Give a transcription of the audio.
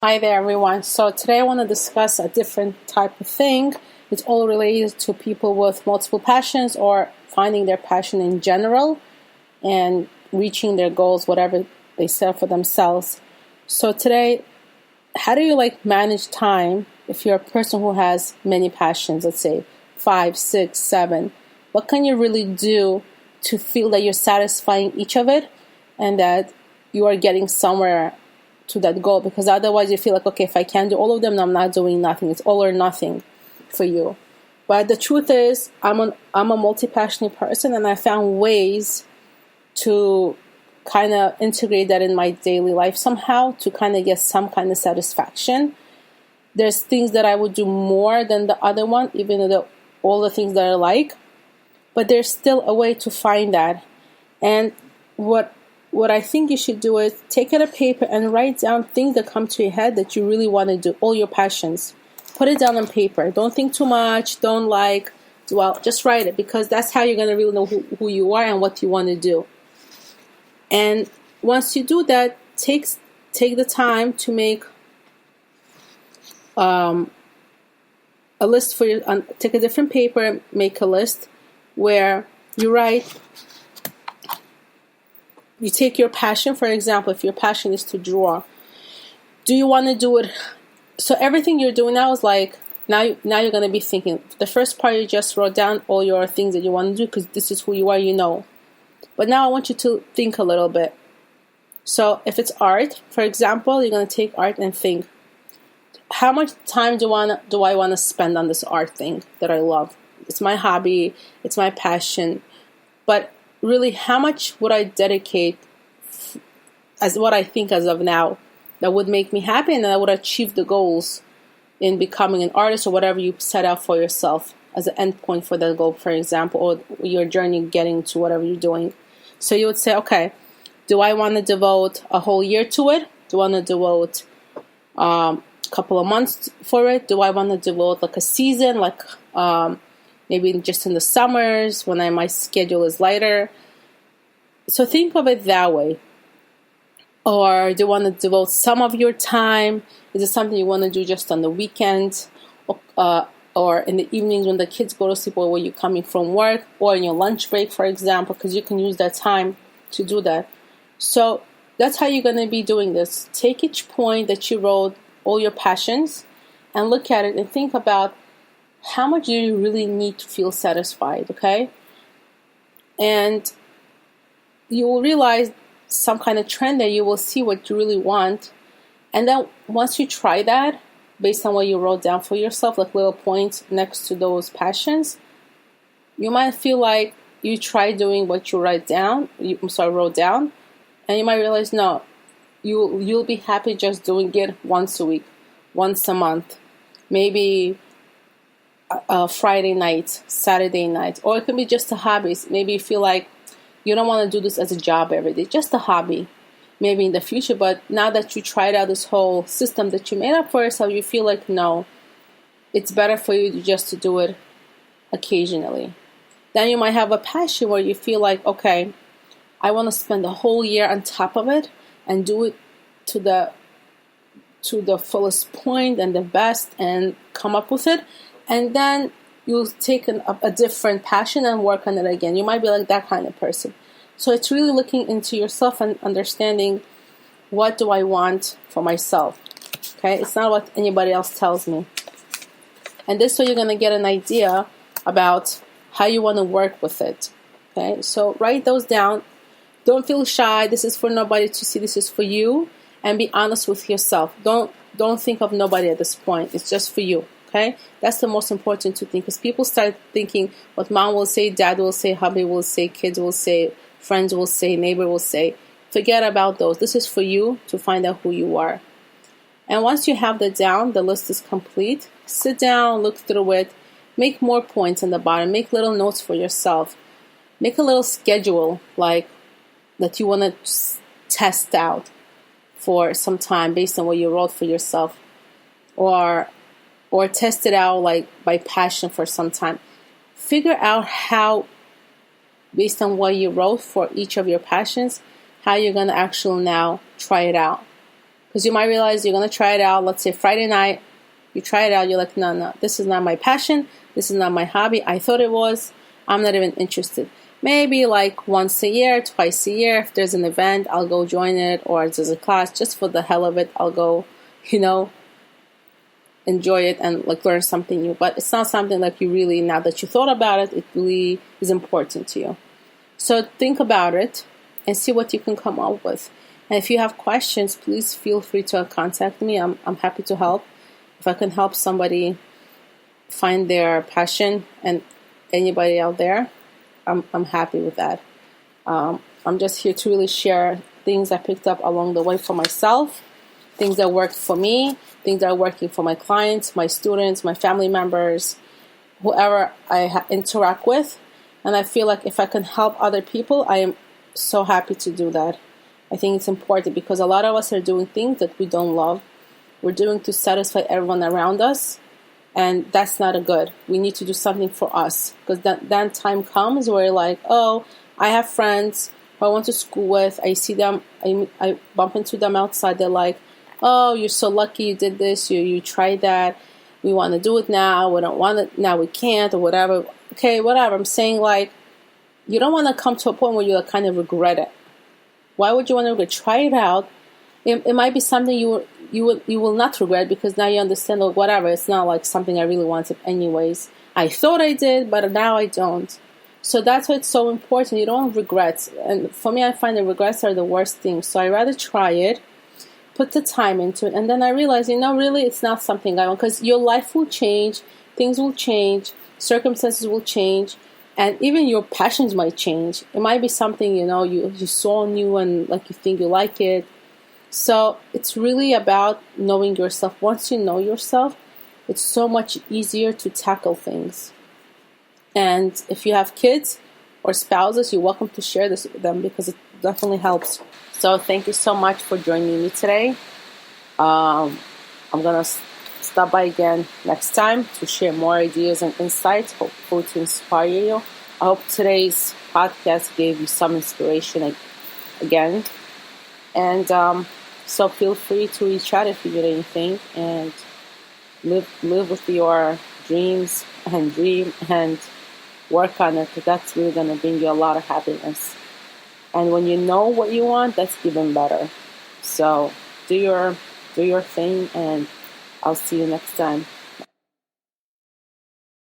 Hi there, everyone. So today I want to discuss a different type of thing. It's all related to people with multiple passions or finding their passion in general and reaching their goals, whatever they set for themselves. So today, how do you manage time if you're a person who has many passions, let's say 5, 6, 7? What can you really do to feel that you're satisfying each of it and that you are getting somewhere to that goal? Because otherwise you feel like, okay, if I can't do all of them, then I'm not doing nothing. It's all or nothing for you. But the truth is, I'm a multi-passionate person, and I found ways to kind of integrate that in my daily life somehow to kind of get some kind of satisfaction. There's things that I would do more than the other one, even though all the things that I like, but there's still a way to find that. And what I think you should do is take out a paper and write down things that come to your head that you really want to do, all your passions. Put it down on paper. Don't think too much. Don't dwell. Just write it, because that's how you're going to really know who you are and what you want to do. And once you do that, take the time to make a list for your. Take a different paper, make a list where you write. You take your passion, for example, if your passion is to draw. Do you want to do it? So everything you're doing now is now you're going to be thinking. The first part, you just wrote down all your things that you want to do because this is who you are, you know. But now I want you to think a little bit. So if it's art, for example, you're going to take art and think, how much time do I want to spend on this art thing that I love? It's my hobby, it's my passion. But really, how much would I dedicate as what I think as of now that would make me happy and that I would achieve the goals in becoming an artist or whatever you set out for yourself as an end point for that goal, for example, or your journey getting to whatever you're doing. So you would say, okay, do I want to devote a whole year to it? Do I want to devote a couple of months for it? Do I want to devote a season, maybe just in the summers when my schedule is lighter? So think of it that way. Or do you want to devote some of your time? Is it something you want to do just on the weekend? Or in the evenings when the kids go to sleep, or when you're coming from work, or in your lunch break, for example, because you can use that time to do that. So that's how you're going to be doing this. Take each point that you wrote, all your passions, and look at it and think about how much do you really need to feel satisfied, okay? And you will realize some kind of trend there. You will see what you really want. And then once you try that, based on what you wrote down for yourself, like little points next to those passions, you might feel like you try doing what you wrote down, and you might realize, no, you'll be happy just doing it once a week, once a month, maybe Friday night, Saturday night, or it could be just a hobby. Maybe you feel like you don't want to do this as a job every day, just a hobby, maybe in the future. But now that you tried out this whole system that you made up for yourself, you feel like, no, it's better for you just to do it occasionally. Then you might have a passion where you feel like, okay, I want to spend the whole year on top of it and do it to the fullest point and the best and come up with it. And then you'll take a different passion and work on it again. You might be like that kind of person. So it's really looking into yourself and understanding, what do I want for myself? Okay, it's not what anybody else tells me. And this way you're going to get an idea about how you want to work with it. Okay, so write those down. Don't feel shy. This is for nobody to see. This is for you. And be honest with yourself. Don't think of nobody at this point. It's just for you. Okay, that's the most important to think, because people start thinking what mom will say, dad will say, hubby will say, kids will say, friends will say, neighbor will say. Forget about those. This is for you to find out who you are. And once you have that down, the list is complete. Sit down, look through it, make more points on the bottom, make little notes for yourself, make a little schedule that you want to test out for some time based on what you wrote for yourself, or test it out by passion for some time. Figure out how, based on what you wrote for each of your passions, how you're going to actually now try it out. Because you might realize you're going to try it out. Let's say Friday night, you try it out. You're like, no, this is not my passion. This is not my hobby. I thought it was. I'm not even interested. Maybe like once a year, twice a year, if there's an event, I'll go join it. Or if there's a class, just for the hell of it, I'll go, enjoy it and like learn something new. But it's not something like you really, now that you thought about it, it really is important to you. So think about it and see what you can come up with. And if you have questions, please feel free to contact me. I'm happy to help. If I can help somebody find their passion, and anybody out there, I'm happy with that. I'm just here to really share things I picked up along the way for myself, things that worked for me, things that are working for my clients, my students, my family members, whoever I interact with. And I feel like if I can help other people, I am so happy to do that. I think it's important because a lot of us are doing things that we don't love. We're doing to satisfy everyone around us. And that's not a good. We need to do something for us. Because then time comes where you're like, oh, I have friends who I went to school with. I see them. I bump into them outside. They're like, oh, you're so lucky you did this. You tried that. We want to do it now. We don't want it. Now we can't, or whatever. Okay, whatever. I'm saying, like, you don't want to come to a point where you kind of regret it. Why would you want to regret? Try it out. It might be something you will not regret, because now you understand, or whatever. It's not like something I really wanted anyways. I thought I did, but now I don't. So that's why it's so important. You don't want regrets. And for me, I find that regrets are the worst thing. So I rather try it, put the time into it, and then I realize, really it's not something I want, because your life will change, things will change, circumstances will change, and even your passions might change. It might be something, you saw new and like you think you like it. So it's really about knowing yourself. Once you know yourself, it's so much easier to tackle things. And if you have kids or spouses, you're welcome to share this with them, because it definitely helps. So thank you so much for joining me today. I'm going to stop by again next time to share more ideas and insights, hopefully to inspire you. I hope today's podcast gave you some inspiration again. And so feel free to reach out if you need anything, and live with your dreams and dream and work on it, because that's really going to bring you a lot of happiness. And when you know what you want, that's even better. So do your thing, and I'll see you next time.